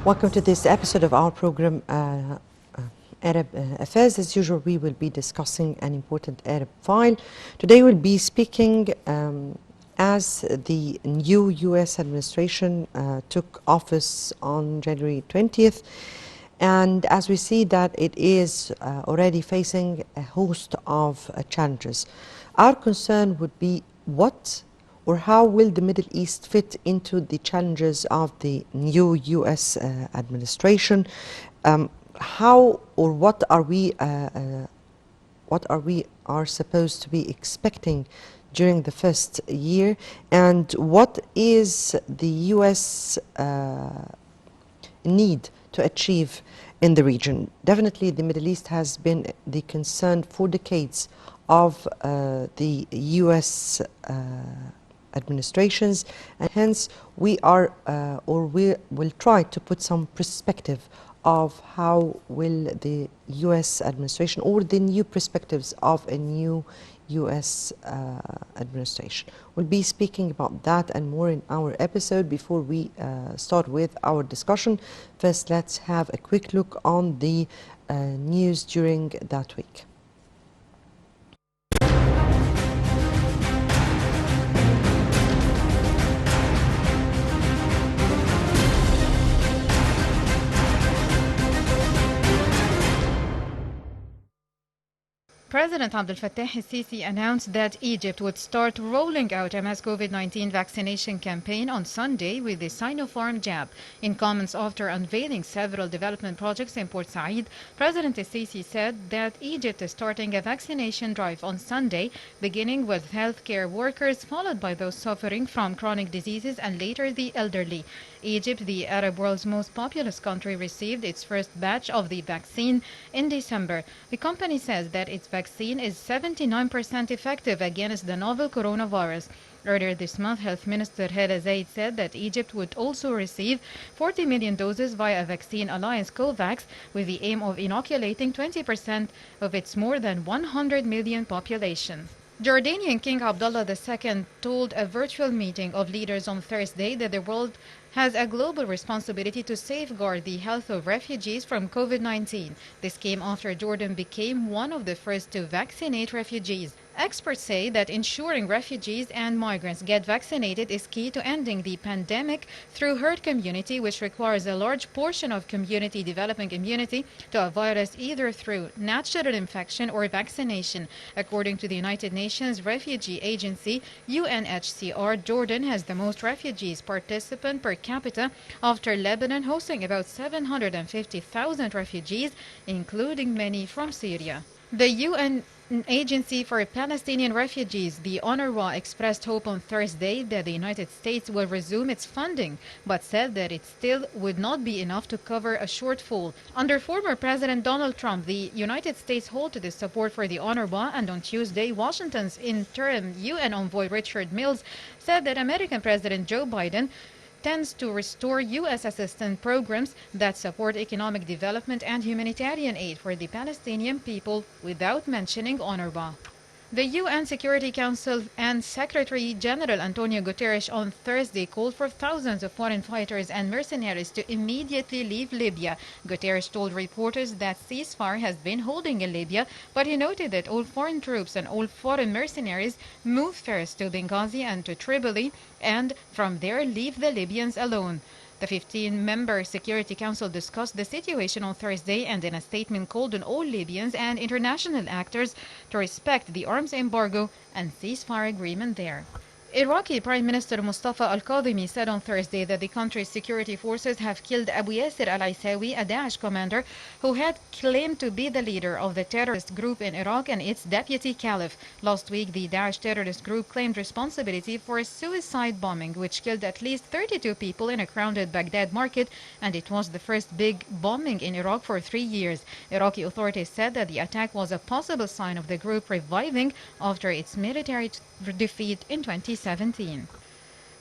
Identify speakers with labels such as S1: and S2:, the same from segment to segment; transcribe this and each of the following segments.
S1: Welcome to this episode of our program, Arab Affairs. As usual, we will be discussing an important Arab file. Today we'll be speaking as the new U.S. administration took office on January 20th. And as we see that it is already facing a host of challenges. Our concern would be what or how will the Middle East fit into the challenges of the new U.S. Administration? How or what are we supposed to be expecting during the first year, and what is the U.S. Need to achieve in the region? Definitely, the Middle East has been the concern for decades of the U.S. Administrations, and hence we are or we will try to put some perspective of how will the U.S. administration or the new perspectives of a new U.S. administration. We'll be speaking about that and more in our episode. Before we start with our discussion, first let's have a quick look on the news during that week.
S2: President Abdel Fattah el-Sisi announced that Egypt would start rolling out a mass COVID-19 vaccination campaign on Sunday with the Sinopharm jab. In comments after unveiling several development projects in Port Said, President el-Sisi said that Egypt is starting a vaccination drive on Sunday, beginning with healthcare workers, followed by those suffering from chronic diseases, and later the elderly. Egypt, the Arab world's most populous country, received its first batch of the vaccine in December. The company says that its vaccine is 79% effective against the novel coronavirus. Earlier this month, Health Minister Hala Zaid said that Egypt would also receive 40 million doses via Vaccine Alliance COVAX, with the aim of inoculating 20% of its more than 100 million population. Jordanian King Abdullah II told a virtual meeting of leaders on Thursday that the world has a global responsibility to safeguard the health of refugees from COVID-19. This came after Jordan became one of the first to vaccinate refugees. Experts say that ensuring refugees and migrants get vaccinated is key to ending the pandemic through herd immunity, which requires a large portion of community developing immunity to a virus either through natural infection or vaccination. According to the United Nations Refugee Agency, UNHCR, Jordan has the most refugees participant per capita after Lebanon, hosting about 750,000 refugees, including many from Syria. The UN Agency for Palestinian Refugees, the UNRWA, expressed hope on Thursday that the United States will resume its funding, but said that it still would not be enough to cover a shortfall. Under former President Donald Trump, the United States halted its support for the UNRWA, and on Tuesday, Washington's interim UN envoy Richard Mills said that American President Joe Biden tends to restore U.S. assistance programs that support economic development and humanitarian aid for the Palestinian people without mentioning UNRWA. The UN Security Council and Secretary General Antonio Guterres on Thursday called for thousands of foreign fighters and mercenaries to immediately leave Libya. Guterres told reporters that ceasefire has been holding in Libya, but he noted that all foreign troops and all foreign mercenaries move first to Benghazi and to Tripoli, and from there leave the Libyans alone. The 15-member Security Council discussed the situation on Thursday and in a statement called on all Libyans and international actors to respect the arms embargo and ceasefire agreement there. Iraqi Prime Minister Mustafa al-Kadhimi said on Thursday that the country's security forces have killed Abu Yasser al-Aisawi, a Daesh commander who had claimed to be the leader of the terrorist group in Iraq and its deputy caliph. Last week, the Daesh terrorist group claimed responsibility for a suicide bombing which killed at least 32 people in a crowded Baghdad market, and it was the first big bombing in Iraq for 3 years. Iraqi authorities said that the attack was a possible sign of the group reviving after its military defeat in 2017.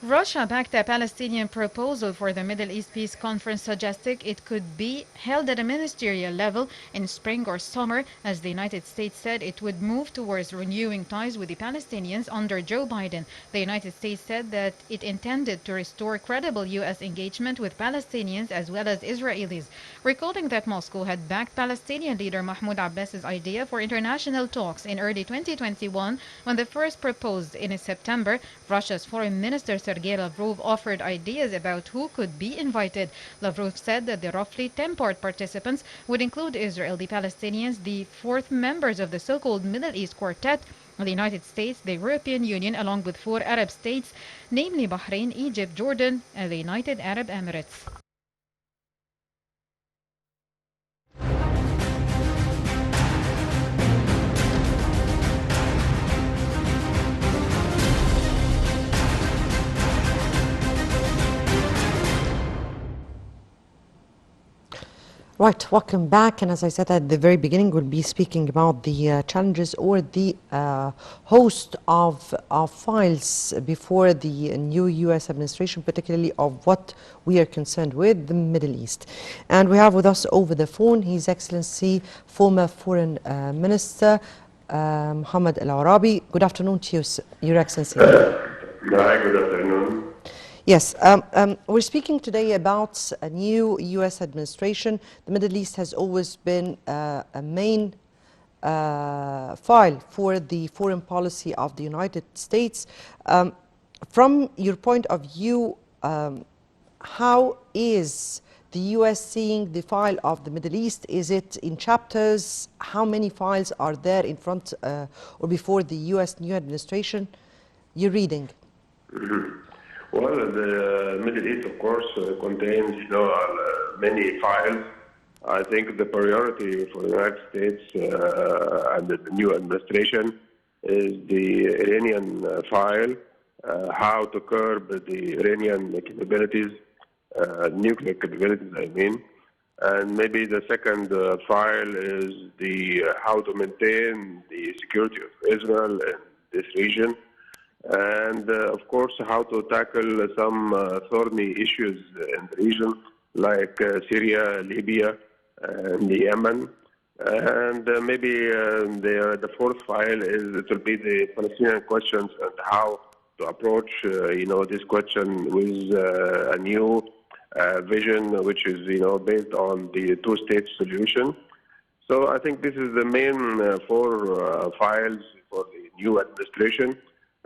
S2: Russia backed a Palestinian proposal for the Middle East Peace Conference, suggesting it could be held at a ministerial level in spring or summer, as the United States said it would move towards renewing ties with the Palestinians under Joe Biden. The United States said that it intended to restore credible U.S. engagement with Palestinians as well as Israelis, recalling that Moscow had backed Palestinian leader Mahmoud Abbas's idea for international talks in early 2021 when the first proposed in September. Russia's foreign minister Sergei Lavrov offered ideas about who could be invited. Lavrov said that the roughly 10 part participants would include Israel, the Palestinians, the fourth members of the so-called Middle East Quartet, the United States, the European Union, along with 4 Arab states, namely Bahrain, Egypt, Jordan, and the United Arab Emirates.
S1: Right, welcome back. And as I said at the very beginning, we'll be speaking about the challenges or the host of files before the new U.S. administration, particularly of what we are concerned with, the Middle East. And we have with us over the phone His Excellency, former Foreign Minister, Mohammed Al Arabi. Good afternoon to you, Your Excellency.
S3: Hi, good afternoon.
S1: Yes, we're speaking today about a new U.S. administration. The Middle East has always been a main file for the foreign policy of the United States. From your point of view, how is the U.S. seeing the file of the Middle East? Is it in chapters? How many files are there in front or before the U.S. new administration? You're reading.
S3: Well, the Middle East, of course, contains many files. I think the priority for the United States and the new administration is the Iranian file, how to curb the Iranian capabilities, nuclear capabilities, I mean. And maybe the second file is the how to maintain the security of Israel in this region. And of course, how to tackle some thorny issues in the region, like Syria, Libya, and Yemen. And maybe the fourth file is it will be the Palestinian questions and how to approach this question with a new vision, which is based on the two-state solution. So I think this is the main four files for the new administration.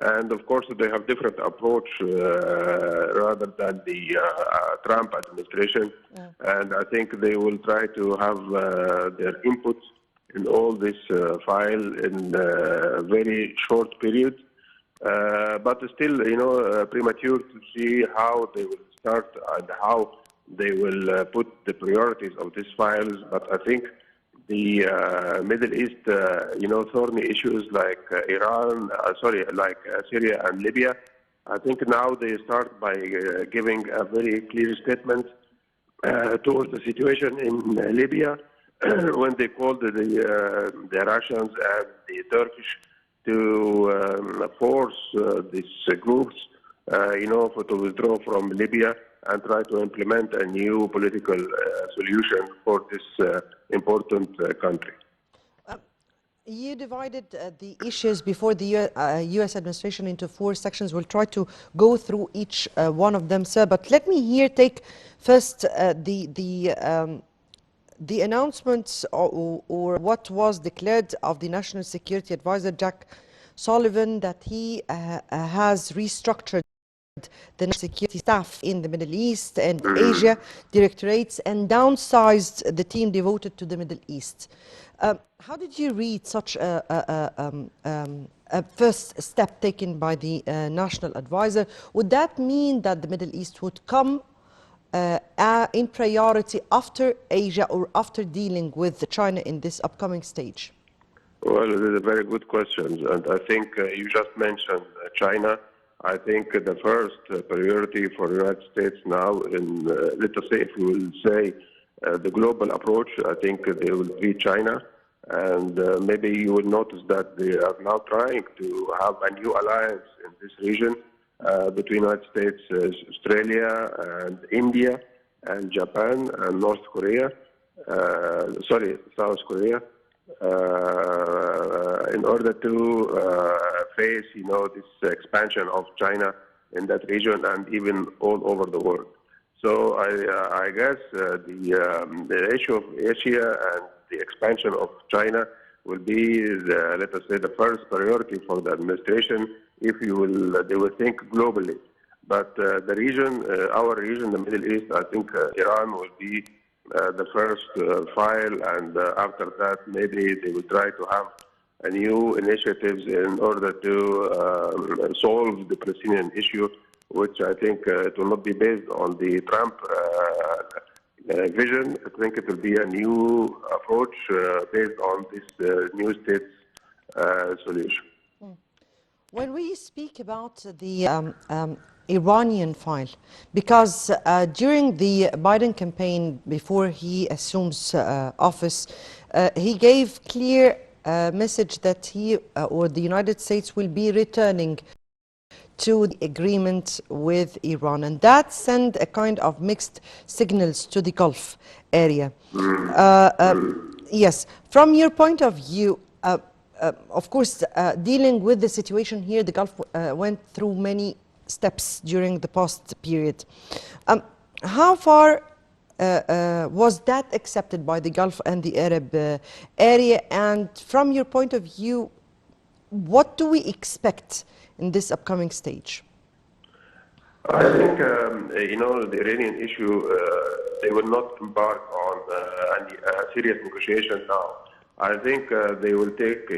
S3: And of course, they have different approach rather than the Trump administration. Yeah. And I think they will try to have their input in all this file in a very short period. But still, premature to see how they will start and how they will put the priorities of these files. But I think the Middle East, thorny issues like Syria and Libya, I think now they start by giving a very clear statement towards the situation in Libya when they called the Russians and the Turkish to force these groups, to withdraw from Libya and try to implement a new political solution for this important country.
S1: You divided the issues before the U.S. administration into 4 sections. We'll try to go through each one of them, sir. But let me take first the announcements or what was declared of the National Security Advisor, Jack Sullivan, that he has restructured the security staff in the Middle East and Asia directorates and downsized the team devoted to the Middle East. How did you read such a first step taken by the National Advisor? Would that mean that the Middle East would come in priority after Asia or after dealing with China in this upcoming stage?
S3: Well, it is a very good question. And I think you just mentioned China. I think the first priority for the United States now, in let us say, if we will say the global approach, I think they will be China. And maybe you will notice that they are now trying to have a new alliance in this region. between United States, Australia, and India, and Japan, and North Korea. South Korea, in order to face, this expansion of China in that region and even all over the world. So I guess the issue of Asia and the expansion of China will be, let us say, the first priority for the administration if they will think globally. But the region, our region, the Middle East, I think Iran will be the first file, and after that, maybe they will try to have a new initiatives in order to solve the Palestinian issue, which I think it will not be based on the Trump vision. I think it will be a new approach based on this new states solution.
S1: When we speak about the Iranian file, because during the Biden campaign, before he assumes office, he gave clear message that he or the United States will be returning to the agreement with Iran, and that sent a kind of mixed signals to the Gulf area. Yes, from your point of view, of course, dealing with the situation here, the Gulf went through many steps during the past period. How far was that accepted by the Gulf and the Arab area? And from your point of view, what do we expect in this upcoming stage?
S3: I think, the Iranian issue, they will not embark on any serious negotiation now. I think they will take,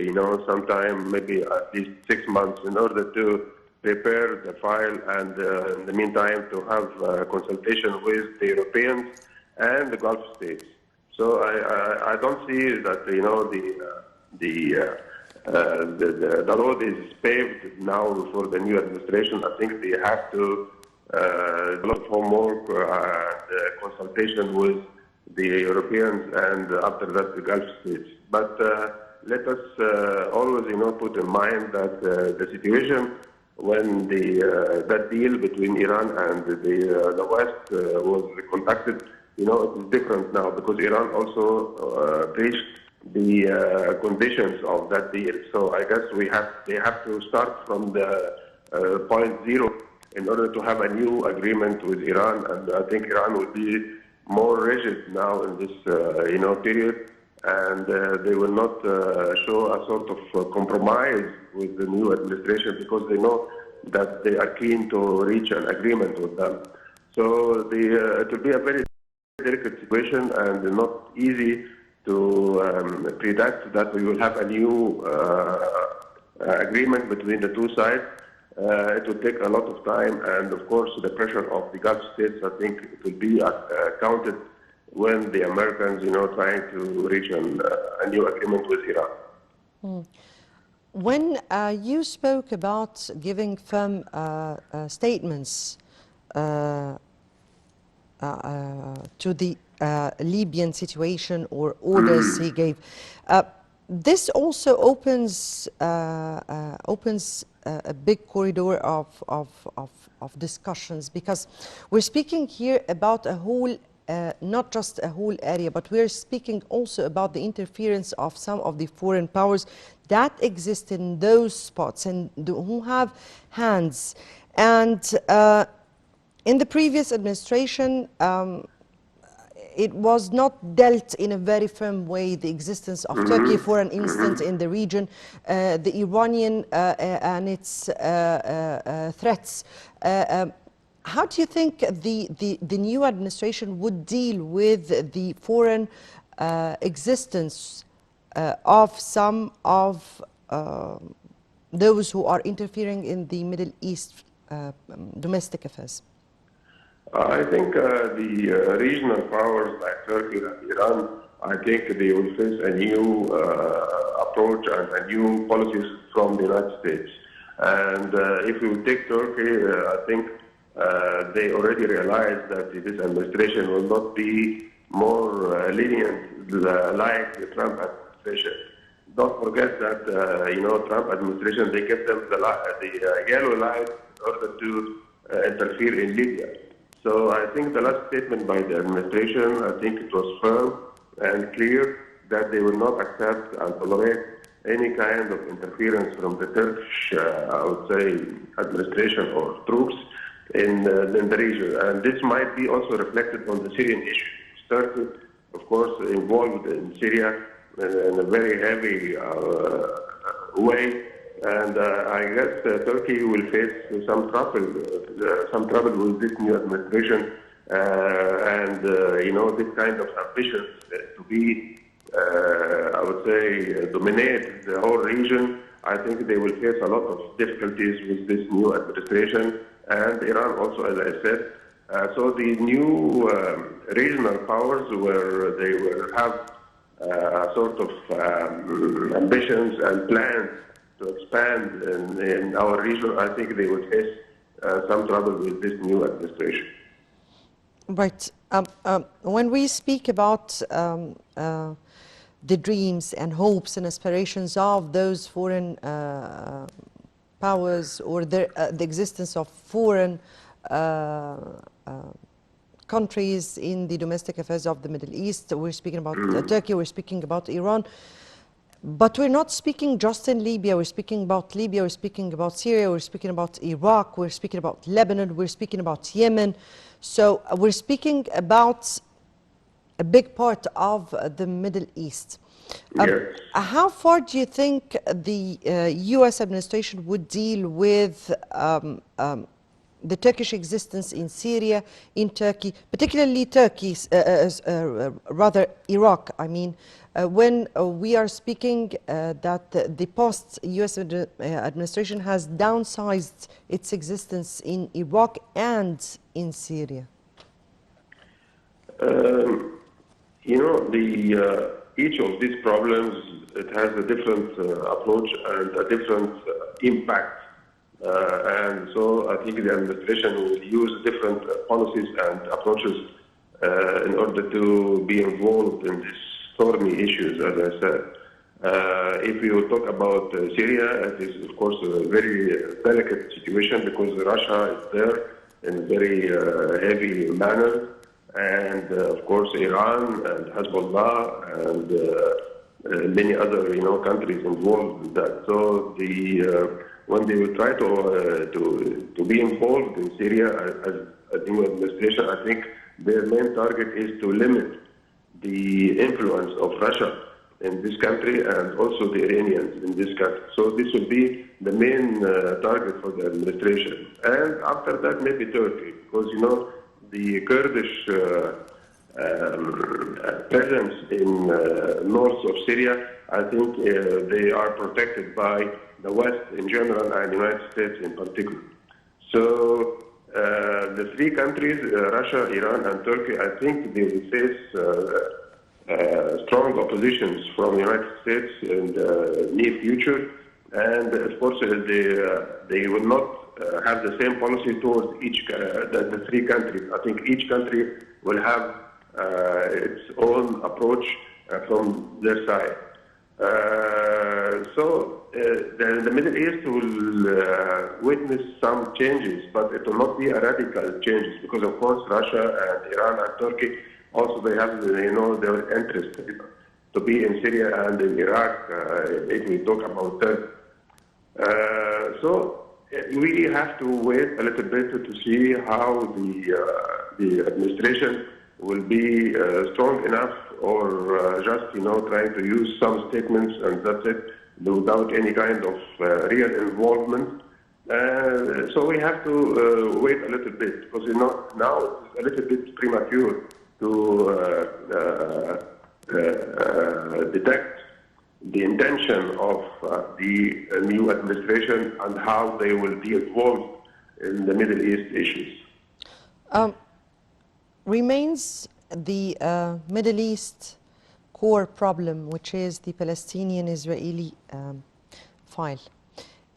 S3: some time, maybe at least 6 months, in order to prepare the file, and in the meantime to have consultation with the Europeans and the Gulf states. So I don't see that the road is paved now for the new administration. I think they have to do a lot of homework and consultation with the Europeans, and after that the Gulf states. But let us always, put in mind that the situation when that deal between Iran and the West was conducted, it is different now, because Iran also breached the conditions of that deal. So I guess they have to start from the point zero in order to have a new agreement with Iran, and I think Iran will be more rigid now in this period, and they will not show a sort of compromise with the new administration, because they know that they are keen to reach an agreement with them. So it will be a very delicate situation, and not easy to predict that we will have a new agreement between the two sides. It will take a lot of time, and of course the pressure of the Gulf states, I think it will be counted when the Americans, trying to reach a new agreement with Iran.
S1: When you spoke about giving firm statements to the Libyan situation, or orders he gave, this also opens a big corridor of discussions, because we're speaking here about a whole, not just a whole area, but we're speaking also about the interference of some of the foreign powers that exist in those spots and who have hands. And in the previous administration, it was not dealt in a very firm way, the existence of Turkey, for an instance, in the region, the Iranian and its threats. How do you think the new administration would deal with the foreign existence of some of those who are interfering in the Middle East domestic affairs?
S3: I think the regional powers like Turkey and Iran, I think they will face a new approach and a new policies from the United States. And if you take Turkey, I think they already realized that this administration will not be more lenient like the Trump administration. Don't forget that Trump administration, they gave them the yellow light order to interfere in Libya. So I think the last statement by the administration, I think it was firm and clear that they will not accept and tolerate any kind of interference from the Turkish, I would say, administration or troops in the region. And this might be also reflected on the Syrian issue. Turkey, of course, involved in Syria in a very heavy way. And I guess Turkey will face some trouble with this new administration, and this kind of ambition to be, I would say, dominate the whole region. I think they will face a lot of difficulties with this new administration, and Iran also, as I said. So the new regional powers, where they will have sort of ambitions and plans to expand in our region, I think they will face some trouble with this new administration.
S1: Right. When we speak about the dreams and hopes and aspirations of those foreign powers, or the existence of foreign countries in the domestic affairs of the Middle East, we're speaking about Turkey, we're speaking about Iran. But we're not speaking just in Libya. We're speaking about Libya, we're speaking about Syria, we're speaking about Iraq, we're speaking about Lebanon, we're speaking about Yemen. So we're speaking about a big part of the Middle East.
S3: Yes.
S1: How far do you think the U.S. administration would deal with the Turkish existence in Syria, in Turkey, particularly Turkey, rather Iraq, I mean, when we are speaking that the post-U.S. administration has downsized its existence in Iraq and in Syria?
S3: Each of these problems, it has a different approach and a different impact. And so I think the administration will use different policies and approaches in order to be involved in these thorny issues, as I said. If you talk about Syria, it is, of course, a very delicate situation because Russia is there in a very heavy manner. And, of course, Iran and Hezbollah and many other, countries involved in that. So when they will try to be involved in Syria as a new administration, I think their main target is to limit the influence of Russia in this country and also the Iranians in this country. So this will be the main target for the administration. And after that, maybe Turkey, because, the Kurdish presence in north of Syria, I think they are protected by the West in general and the United States in particular. So the three countries, Russia, Iran, and Turkey, I think they will face strong oppositions from the United States in the near future. And of course, they will not have the same policy towards the three countries. I think each country will have its own approach from their side. So the Middle East will witness some changes, but it will not be a radical changes because, of course, Russia and Iran and Turkey also they have their interest to be in Syria and in Iraq. If we talk about Turkey, so we have to wait a little bit to see how the administration will be strong enough, or just trying to use some statements and that's it, without any kind of real involvement. So we have to wait a little bit because now it's a little bit premature to detect the intention of the new administration and how they will be involved in the Middle East issues.
S1: Remains the Middle East core problem, which is the Palestinian-Israeli file.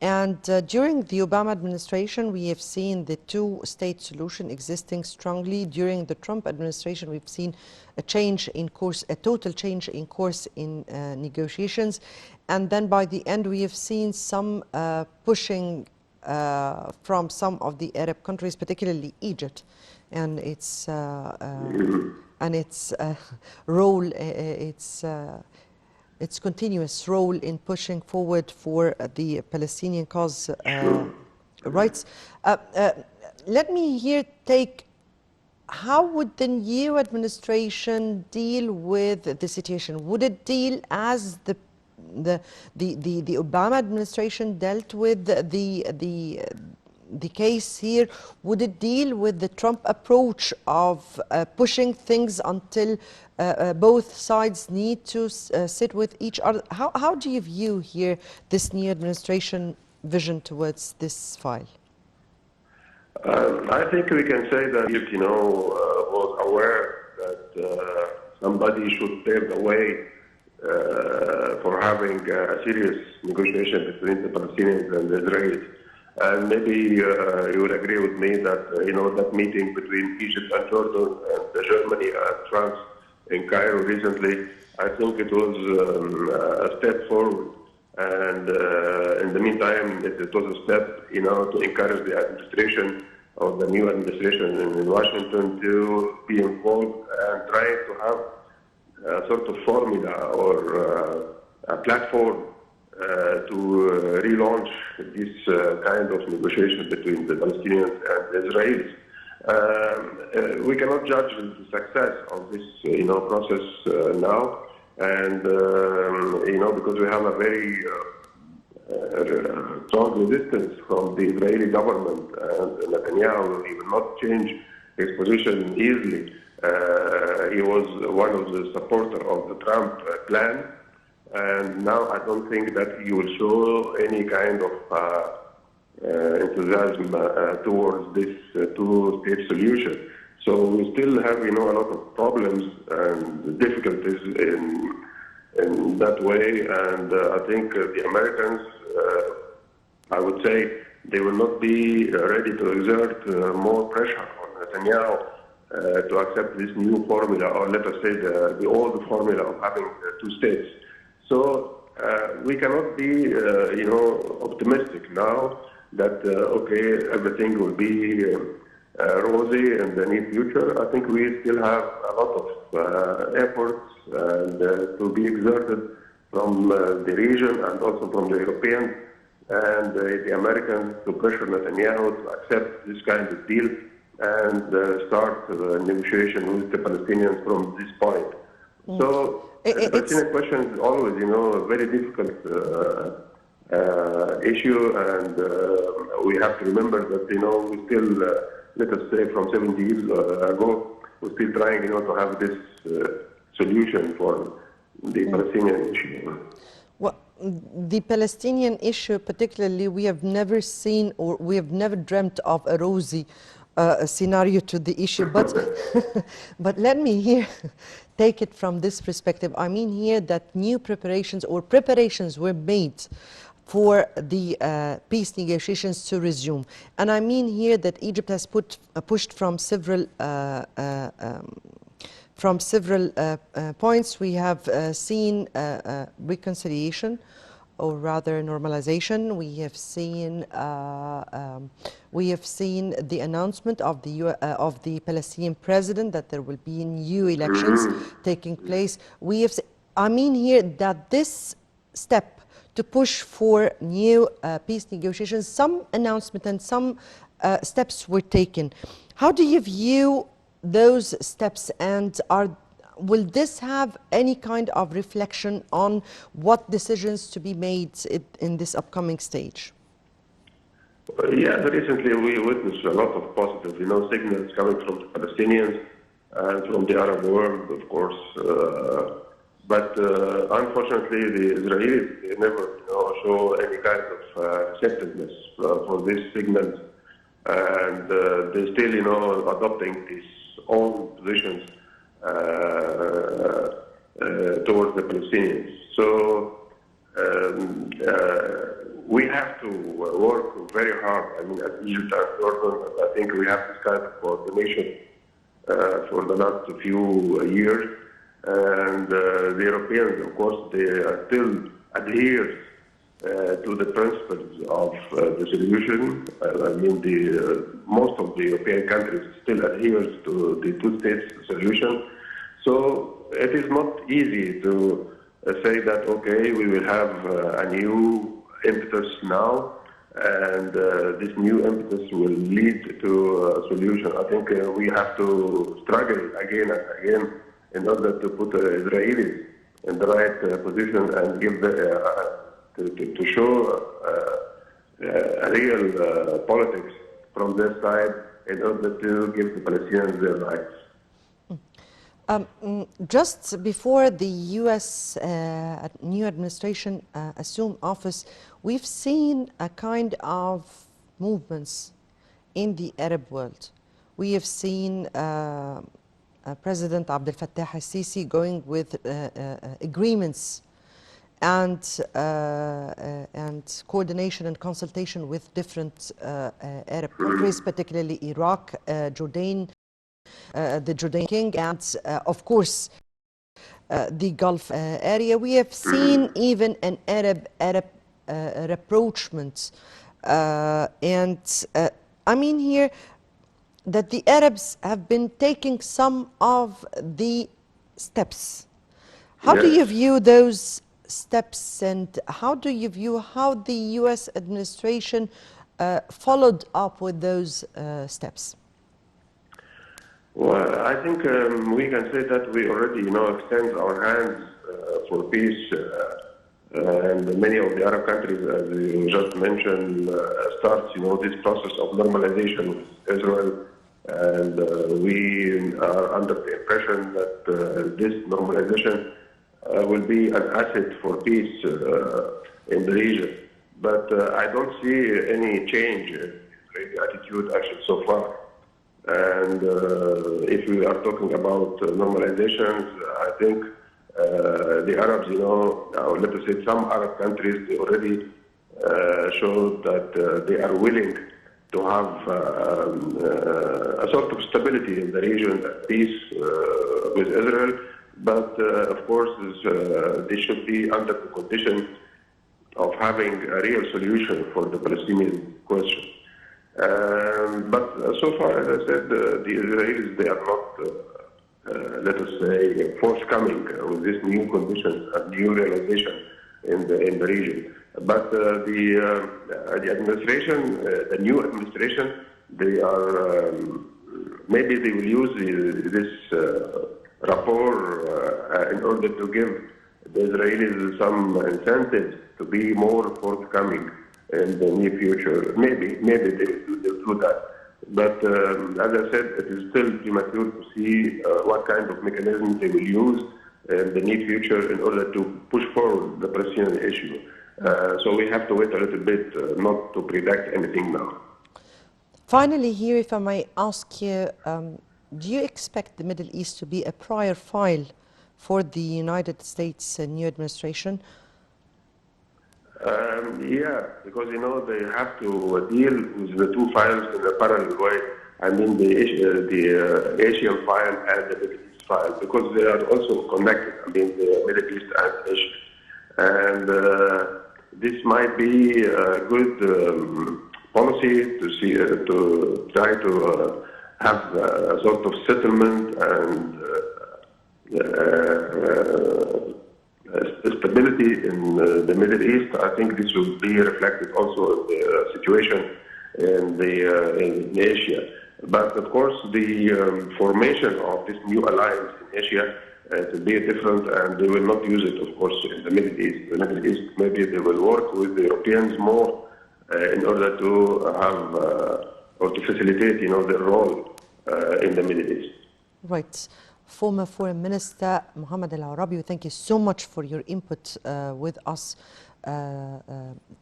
S1: And during the Obama administration, we have seen the two-state solution existing strongly. During the Trump administration, we've seen a change in course, a total change in course in negotiations. And then by the end, we have seen some pushing from some of the Arab countries, particularly Egypt, and its role, its continuous role in pushing forward for the Palestinian cause rights. Let me here take, how would the new administration deal with the situation? Would it deal as the Obama administration dealt with the case here? Would it deal with the Trump approach of pushing things until both sides need to sit with each other? How do you view here this new administration vision towards this file?
S3: I think we can say that Egypt, was aware that somebody should pave the way for having a serious negotiation between the Palestinians and the Israelis. And maybe you will agree with me that, that meeting between Egypt and Jordan and Germany and France in Cairo recently, I think it was a step forward. And in the meantime, it was a step, to encourage the administration of the new administration in Washington to be involved and try to have a sort of formula or a platform to relaunch this kind of negotiation between the Palestinians and the Israelis. We cannot judge the success of this, process now, and because we have a very strong resistance from the Israeli government, and Netanyahu, he will not change his position easily. He was one of the supporters of the Trump plan, and now I don't think that he will show any kind of enthusiasm towards this two-state solution. So we still have, a lot of problems and difficulties in that way, and I think the Americans, I would say, they will not be ready to exert more pressure on Netanyahu to accept this new formula, or let us say the old formula of having two states. So we cannot be, optimistic now that, okay, everything will be rosy in the near future. I think we still have a lot of efforts to be exerted from the region and also from the Europeans and the Americans to pressure Netanyahu to accept this kind of deal and start negotiation with the Palestinians from this point. So the Palestinian question is always, a very difficult issue, and we have to remember that, we still, let us say from 70 years ago, we're still trying, to have this solution for the Palestinian issue.
S1: Well, the Palestinian issue particularly, we have never seen, or we have never dreamt of a rosy scenario to the issue, but but let me here take it from this perspective. I mean here that new preparations were made for the peace negotiations to resume, and I mean here that Egypt has pushed from several points. We have seen reconciliation, or rather normalization. We have seen the announcement of the Palestinian president that there will be new elections taking place. I mean here that this step to push for new peace negotiations, some announcement and some steps were taken. How do you view those steps, and will this have any kind of reflection on what decisions to be made in this upcoming stage?
S3: Yeah, recently we witnessed a lot of positive, signals coming from the Palestinians and from the Arab world, of course. But unfortunately, the Israelis, they never, show any kind of receptiveness for these signals, and they still, adopting these own positions towards the Palestinians. So we have to work very hard. I mean, as Egypt and Jordan, I think we have this kind of coordination for the last few years. And the Europeans, of course, they are still adhere to the principles of the solution. Most of the European countries still adhere to the two-state solution. So it is not easy to say that, okay, we will have a new impetus now, and this new impetus will lead to a solution. I think we have to struggle again and again in order to put Israelis in the right position and give to show a real politics from their side in order to give the Palestinians their rights.
S1: Just before the U.S. New administration assumed office, we've seen a kind of movements in the Arab world. We have seen President Abdel Fattah al-Sisi going with agreements and coordination and consultation with different Arab countries, particularly Iraq, Jordan, the Jordanian King, and of course the Gulf area. We have seen even an Arab rapprochement, and I mean here that the Arabs have been taking some of the steps. How do you view those steps, and how do you view how the U.S. administration followed up with those steps?
S3: Well, I think we can say that we already, extend our hands for peace, and many of the Arab countries, as you just mentioned, start, this process of normalization with Israel, and we are under the impression that this normalization will be an asset for peace in the region. But I don't see any change in Israeli attitude actually so far. And if we are talking about normalizations, I think the Arabs, or let us say some Arab countries, they already showed that they are willing to have a sort of stability in the region, peace with Israel. But of course, this should be under the condition of having a real solution for the Palestinian question. But so far, as I said, the Israelis, they are not, let us say, forthcoming with this new condition, a new realization in the region. But the administration, the new administration, they are, maybe they will use this rapport in order to give the Israelis some incentives to be more forthcoming in the near future. Maybe they'll do that. But as I said, it is still premature to see what kind of mechanisms they will use in the near future in order to push forward the Palestinian issue. So we have to wait a little bit, not to predict anything now.
S1: Finally, here, if I may ask you, do you expect the Middle East to be a prior file for the United States new administration?
S3: Yeah, because they have to deal with the two files in a parallel way. I mean, the Asian file and the Middle East file, because they are also connected. I mean, the Middle East and Asia, and this might be a good policy to see to try to have a sort of settlement and stability in the Middle East. I think this will be reflected also in the situation in Asia. But of course, the formation of this new alliance in Asia will be different, and they will not use it, of course, in the Middle East. The Middle East, maybe they will work with the Europeans more in order to have or to facilitate, their role in the Middle East.
S1: Right. Former Foreign Minister Mohammed Al-Arabi, thank you so much for your input with us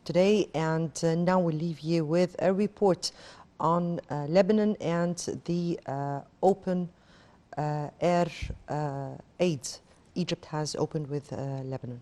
S1: today. And now we'll leave you with a report on Lebanon and the open air aid Egypt has opened with Lebanon.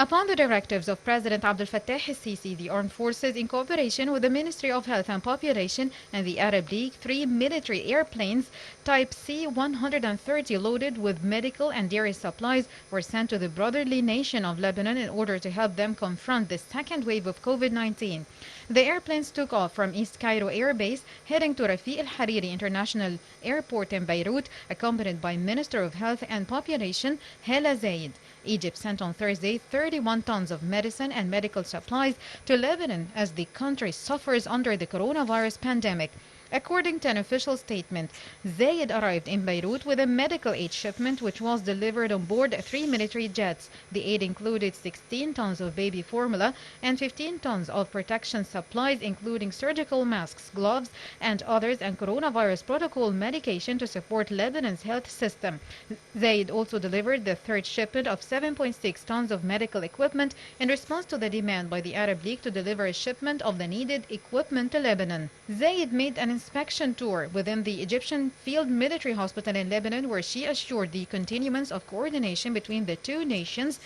S2: Upon the directives of President Abdel Fattah el-Sisi, the armed forces, in cooperation with the Ministry of Health and Population and the Arab League, 3 military airplanes type C-130 loaded with medical and dairy supplies were sent to the brotherly nation of Lebanon in order to help them confront the second wave of COVID-19. The airplanes took off from East Cairo Air Base, heading to Rafiq al-Hariri International Airport in Beirut, accompanied by Minister of Health and Population Hala Zayed. Egypt sent on Thursday 31 tons of medicine and medical supplies to Lebanon as the country suffers under the coronavirus pandemic. According to an official statement, Zayed arrived in Beirut with a medical aid shipment which was delivered on board 3 military jets. The aid included 16 tons of baby formula and 15 tons of protection supplies including surgical masks, gloves and others, and coronavirus protocol medication to support Lebanon's health system. Zayed also delivered the third shipment of 7.6 tons of medical equipment in response to the demand by the Arab League to deliver a shipment of the needed equipment to Lebanon. Zayed made an inspection tour within the Egyptian Field Military Hospital in Lebanon, where she assured the continuance of coordination between the two nations,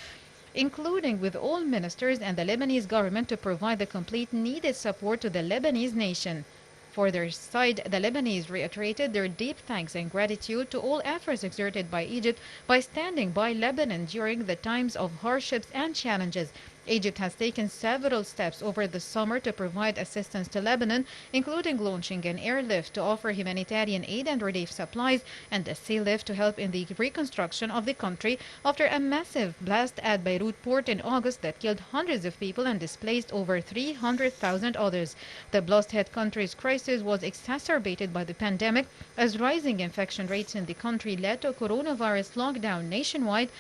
S2: including with all ministers and the Lebanese government, to provide the complete needed support to the Lebanese nation. For their side, the Lebanese reiterated their deep thanks and gratitude to all efforts exerted by Egypt by standing by Lebanon during the times of hardships and challenges. Egypt has taken several steps over the summer to provide assistance to Lebanon, including launching an airlift to offer humanitarian aid and relief supplies, and a sea lift to help in the reconstruction of the country after a massive blast at Beirut port in August that killed hundreds of people and displaced over 300,000 others. The blast-hit country's crisis was exacerbated by the pandemic, as rising infection rates in the country led to a coronavirus lockdown nationwide.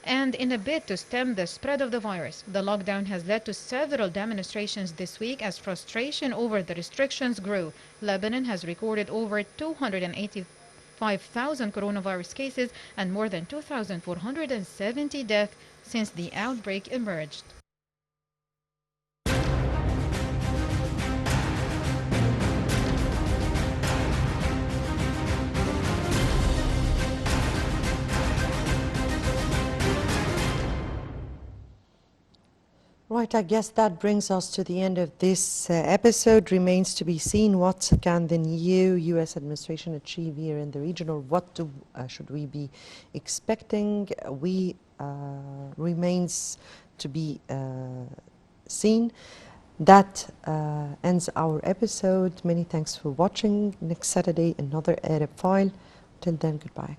S2: And in a bid to stem the spread of the virus, the lockdown has led to several demonstrations this week as frustration over the restrictions grew. Lebanon has recorded over 285,000 coronavirus cases and more than 2,470 deaths since the outbreak emerged.
S1: Right, I guess that brings us to the end of this episode. Remains to be seen what can the new U.S. administration achieve here in the region, or what should we be expecting. Remains to be seen. That ends our episode. Many thanks for watching. Next Saturday, another Arab File. Till then, goodbye.